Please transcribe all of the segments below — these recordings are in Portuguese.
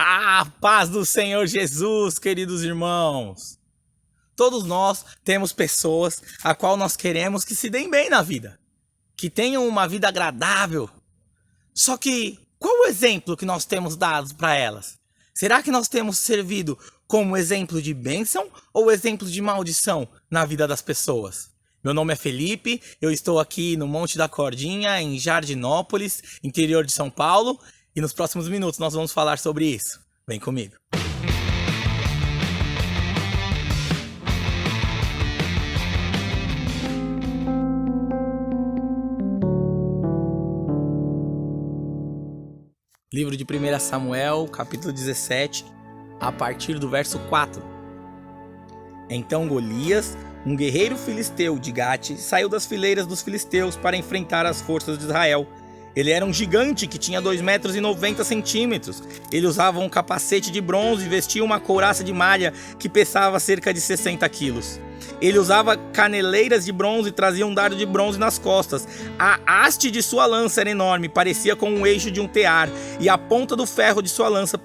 A paz do Senhor Jesus, queridos irmãos. Todos nós temos pessoas a qual nós queremos que se deem bem na vida, que tenham uma vida agradável. Só que qual o exemplo que nós temos dado para elas? Será que nós temos servido como exemplo de bênção ou exemplo de maldição na vida das pessoas? Meu nome é Felipe, eu estou aqui no Monte da Cordinha, em Jardinópolis, interior de São Paulo, e nos próximos minutos nós vamos falar sobre isso. Vem comigo. Livro de 1 Samuel, capítulo 17, a partir do verso 4. Então Golias, um guerreiro filisteu de Gate, saiu das fileiras dos filisteus para enfrentar as forças de Israel. Ele era um gigante que tinha 2,90 metros. Ele usava um capacete de bronze e vestia uma couraça de malha que pesava cerca de 60 quilos. Ele usava caneleiras de bronze e trazia um dardo de bronze nas costas. A haste de sua lança era enorme, parecia com o eixo de um tear, e a ponta do ferro de sua lança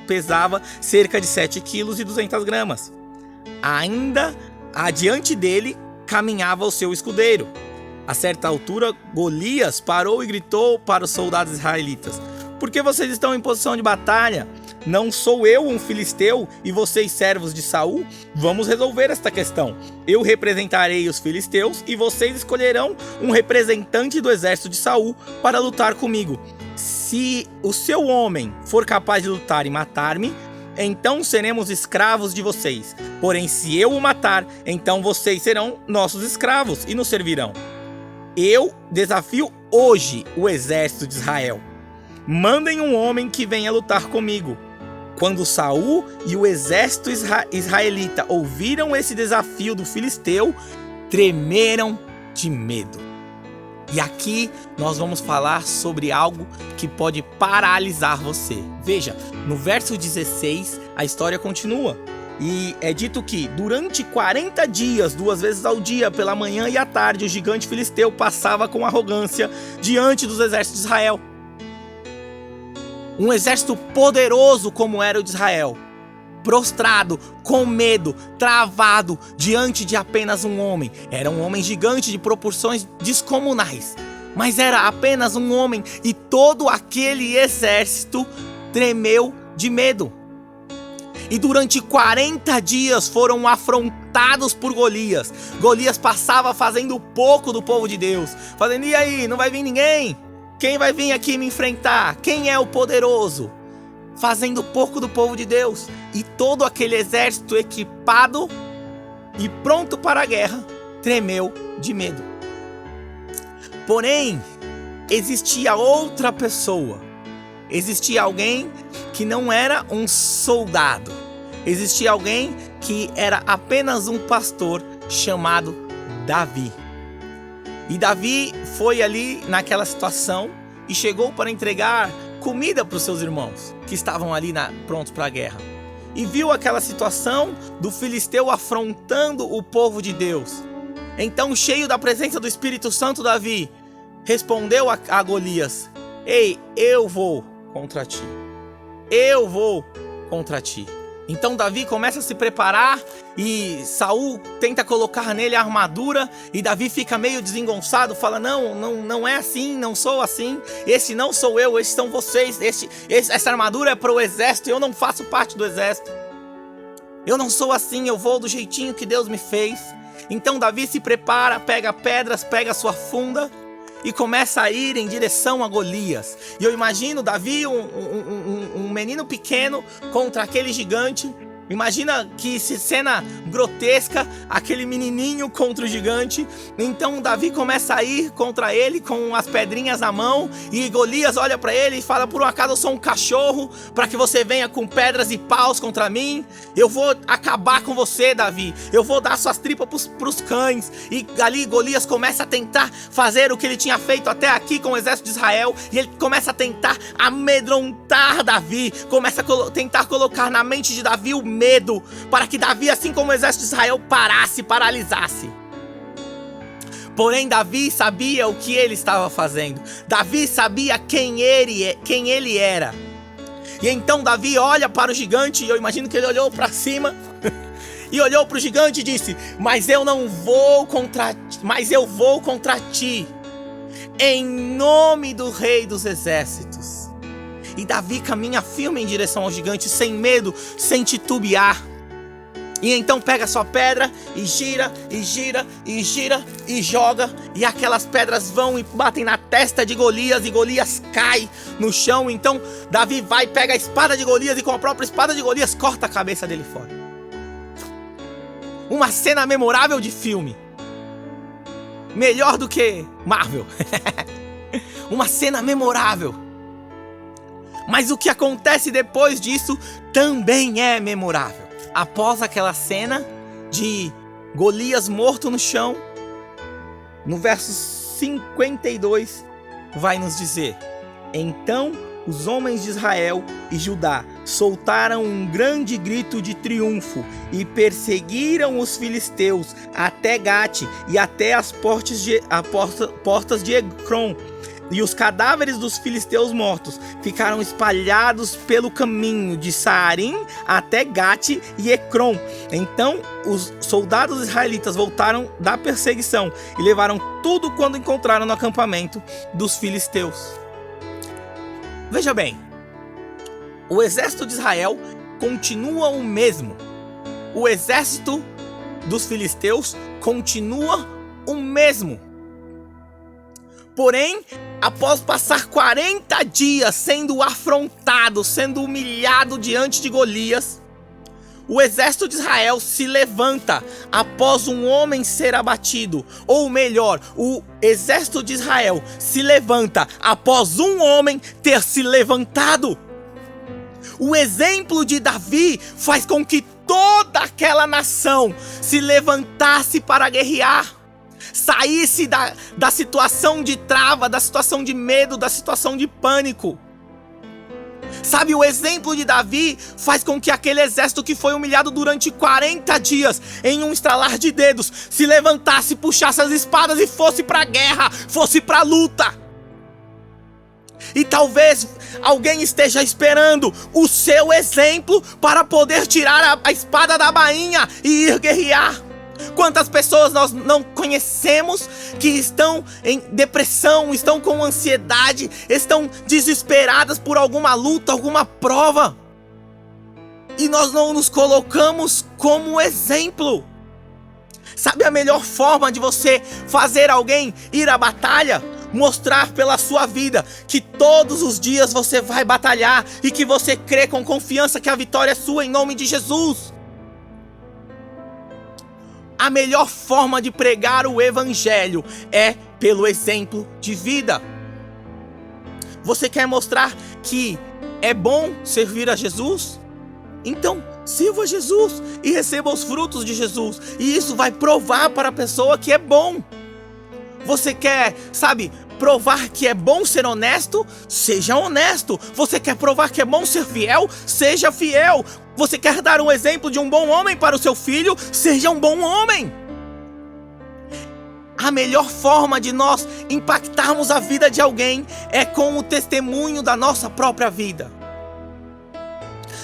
pesava cerca de 7,2 kg. Ainda adiante dele caminhava o seu escudeiro. A certa altura, Golias parou e gritou para os soldados israelitas: "Por que vocês estão em posição de batalha? Não sou eu um filisteu e vocês servos de Saul? Vamos resolver esta questão. Eu representarei os filisteus e vocês escolherão um representante do exército de Saul para lutar comigo. Se o seu homem for capaz de lutar e matar-me, então seremos escravos de vocês. Porém, se eu o matar, então vocês serão nossos escravos e nos servirão. Eu desafio hoje o exército de Israel. Mandem um homem que venha lutar comigo." Quando Saul e o exército israelita ouviram esse desafio do filisteu, tremeram de medo. E aqui nós vamos falar sobre algo que pode paralisar você. Veja, no verso 16 a história continua. E é dito que durante 40 dias, 2 vezes ao dia, pela manhã e à tarde, o gigante filisteu passava com arrogância diante dos exércitos de Israel. Um exército poderoso como era o de Israel, prostrado, com medo, travado diante de apenas um homem. Era um homem gigante de proporções descomunais, mas era apenas um homem e todo aquele exército tremeu de medo. E durante 40 dias foram afrontados por Golias. Golias passava fazendo pouco do povo de Deus, falando: "E aí, não vai vir ninguém? Quem vai vir aqui me enfrentar? Quem é o poderoso?" Fazendo pouco do povo de Deus. E todo aquele exército equipado e pronto para a guerra tremeu de medo. Porém, existia outra pessoa. Existia alguém que não era um soldado. Existia alguém que era apenas um pastor chamado Davi. E Davi foi ali naquela situação e chegou para entregar comida para os seus irmãos que estavam ali prontos para a guerra. E viu aquela situação do filisteu afrontando o povo de Deus. Então, cheio da presença do Espírito Santo, Davi respondeu a Golias: "Ei, eu vou contra ti. Eu vou contra ti." Então Davi começa a se preparar e Saul tenta colocar nele a armadura e Davi fica meio desengonçado, fala: não é assim, não sou assim, esse não sou eu, esses são vocês, essa armadura é para o exército, eu não faço parte do exército. Eu não sou assim, eu vou do jeitinho que Deus me fez. Então Davi se prepara, pega pedras, pega sua funda e começa a ir em direção a Golias. E eu imagino Davi, um menino pequeno contra aquele gigante. Imagina que cena grotesca, aquele menininho contra o gigante. Então Davi começa a ir contra ele com as pedrinhas na mão. E Golias olha para ele e fala: "Por um acaso eu sou um cachorro para que você venha com pedras e paus contra mim? Eu vou acabar com você, Davi. Eu vou dar suas tripas pros cães." E ali Golias começa a tentar fazer o que ele tinha feito até aqui com o exército de Israel. E ele começa a tentar amedrontar Davi. Começa a tentar colocar na mente de Davi o medo, para que Davi, assim como o exército de Israel, paralisasse. Porém, Davi sabia o que ele estava fazendo. Davi sabia quem ele era. E então Davi olha para o gigante, e eu imagino que ele olhou para cima e olhou para o gigante e disse: mas eu vou contra ti, em nome do Rei dos Exércitos. E Davi caminha firme em direção ao gigante, sem medo, sem titubear. E então pega sua pedra e gira, e gira, e gira, e joga. E aquelas pedras vão e batem na testa de Golias, e Golias cai no chão. Então Davi vai, pega a espada de Golias e com a própria espada de Golias corta a cabeça dele fora. Uma cena memorável de filme. Melhor do que Marvel. Uma cena memorável. Mas o que acontece depois disso também é memorável. Após aquela cena de Golias morto no chão, no verso 52 vai nos dizer: então os homens de Israel e Judá soltaram um grande grito de triunfo e perseguiram os filisteus até Gate e até as portas de Ecrom. E os cadáveres dos filisteus mortos ficaram espalhados pelo caminho de Saarim até Gate e Ecrom. Então os soldados israelitas voltaram da perseguição e levaram tudo quanto encontraram no acampamento dos filisteus. Veja bem, o exército de Israel continua o mesmo. O exército dos filisteus continua o mesmo. Porém, após passar 40 dias sendo afrontado, sendo humilhado diante de Golias, o exército de Israel se levanta após um homem ser abatido. Ou melhor, o exército de Israel se levanta após um homem ter se levantado. O exemplo de Davi faz com que toda aquela nação se levantasse para guerrear. Saísse da situação de trava, da situação de medo, da situação de pânico. Sabe, o exemplo de Davi faz com que aquele exército que foi humilhado durante 40 dias, em um estralar de dedos, se levantasse, puxasse as espadas e fosse para a guerra, fosse para a luta. E talvez alguém esteja esperando o seu exemplo para poder tirar a espada da bainha e ir guerrear. Quantas pessoas nós não conhecemos que estão em depressão, estão com ansiedade, estão desesperadas por alguma luta, alguma prova, e nós não nos colocamos como exemplo. Sabe a melhor forma de você fazer alguém ir à batalha? Mostrar pela sua vida que todos os dias você vai batalhar e que você crê com confiança que a vitória é sua em nome de Jesus. A melhor forma de pregar o evangelho é pelo exemplo de vida. Você quer mostrar que é bom servir a Jesus? Então, sirva a Jesus e receba os frutos de Jesus. E isso vai provar para a pessoa que é bom. Você quer, provar que é bom ser honesto? Seja honesto. Você quer provar que é bom ser fiel? Seja fiel. Você quer dar um exemplo de um bom homem para o seu filho? Seja um bom homem. A melhor forma de nós impactarmos a vida de alguém é com o testemunho da nossa própria vida.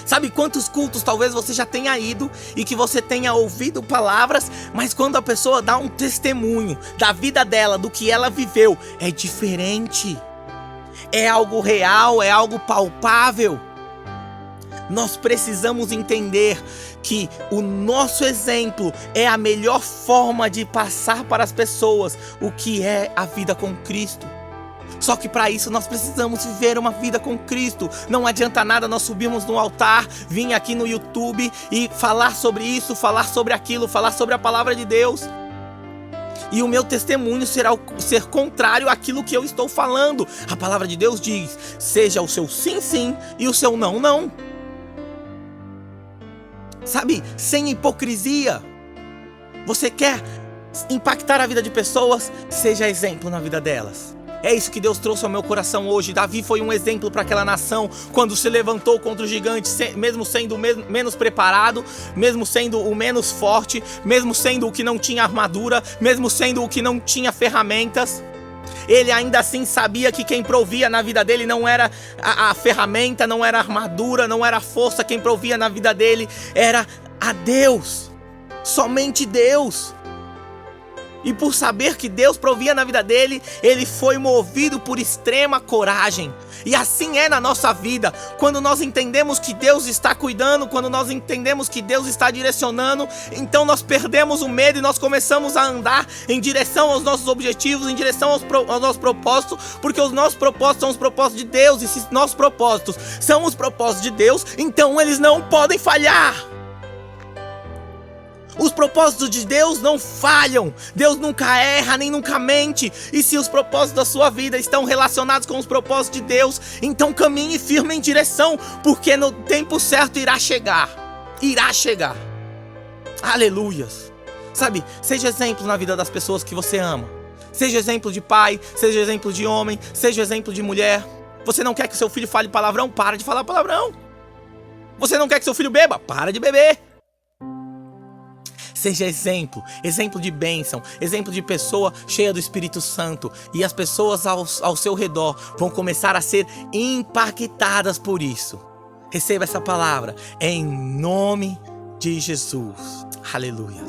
Sabe quantos cultos talvez você já tenha ido e que você tenha ouvido palavras, mas quando a pessoa dá um testemunho da vida dela, do que ela viveu, é diferente. É algo real, é algo palpável. Nós precisamos entender que o nosso exemplo é a melhor forma de passar para as pessoas o que é a vida com Cristo. Só que para isso nós precisamos viver uma vida com Cristo. Não adianta nada nós subirmos no altar, vir aqui no YouTube e falar sobre isso, falar sobre aquilo, falar sobre a palavra de Deus. E o meu testemunho será ser contrário àquilo que eu estou falando. A palavra de Deus diz: seja o seu sim, sim e o seu não, não. Sem hipocrisia. Você quer impactar a vida de pessoas? Seja exemplo na vida delas. É isso que Deus trouxe ao meu coração hoje. Davi foi um exemplo para aquela nação quando se levantou contra o gigante, mesmo sendo o menos preparado, mesmo sendo o menos forte, mesmo sendo o que não tinha armadura, mesmo sendo o que não tinha ferramentas. ele ainda assim sabia que quem provia na vida dele não era a ferramenta, não era a armadura, não era a força. Quem provia na vida dele era a Deus, somente Deus. E por saber que Deus provia na vida dele, ele foi movido por extrema coragem. E assim é na nossa vida. Quando nós entendemos que Deus está cuidando, quando nós entendemos que Deus está direcionando, então nós perdemos o medo e nós começamos a andar em direção aos nossos objetivos, em direção aos nossos propósitos, porque os nossos propósitos são os propósitos de Deus. E se nossos propósitos são os propósitos de Deus, então eles não podem falhar. Os propósitos de Deus não falham. Deus nunca erra, nem nunca mente. E se os propósitos da sua vida estão relacionados com os propósitos de Deus, então caminhe firme em direção, porque no tempo certo irá chegar. Irá chegar. Aleluias. Sabe, seja exemplo na vida das pessoas que você ama. Seja exemplo de pai, seja exemplo de homem, seja exemplo de mulher. Você não quer que seu filho fale palavrão? Para de falar palavrão. Você não quer que seu filho beba? Para de beber. Seja exemplo, exemplo de bênção, exemplo de pessoa cheia do Espírito Santo. E as pessoas ao seu redor vão começar a ser impactadas por isso. Receba essa palavra em nome de Jesus. Aleluia.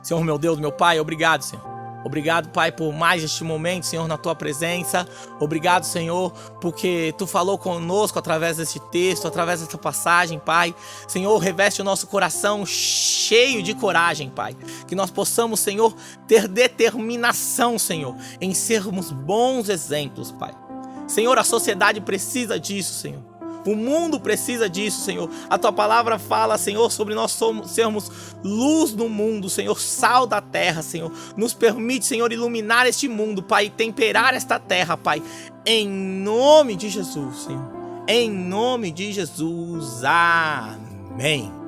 Senhor, meu Deus, meu Pai, obrigado, Senhor. Obrigado, Pai, por mais este momento, Senhor, na Tua presença. Obrigado, Senhor, porque Tu falou conosco através deste texto, através dessa passagem, Pai. Senhor, reveste o nosso coração cheio de coragem, Pai. Que nós possamos, Senhor, ter determinação, Senhor, em sermos bons exemplos, Pai. Senhor, a sociedade precisa disso, Senhor. O mundo precisa disso, Senhor. A Tua palavra fala, Senhor, sobre nós sermos luz no mundo, Senhor, sal da terra, Senhor. Nos permite, Senhor, iluminar este mundo, Pai, e temperar esta terra, Pai. Em nome de Jesus, Senhor. Em nome de Jesus. Amém.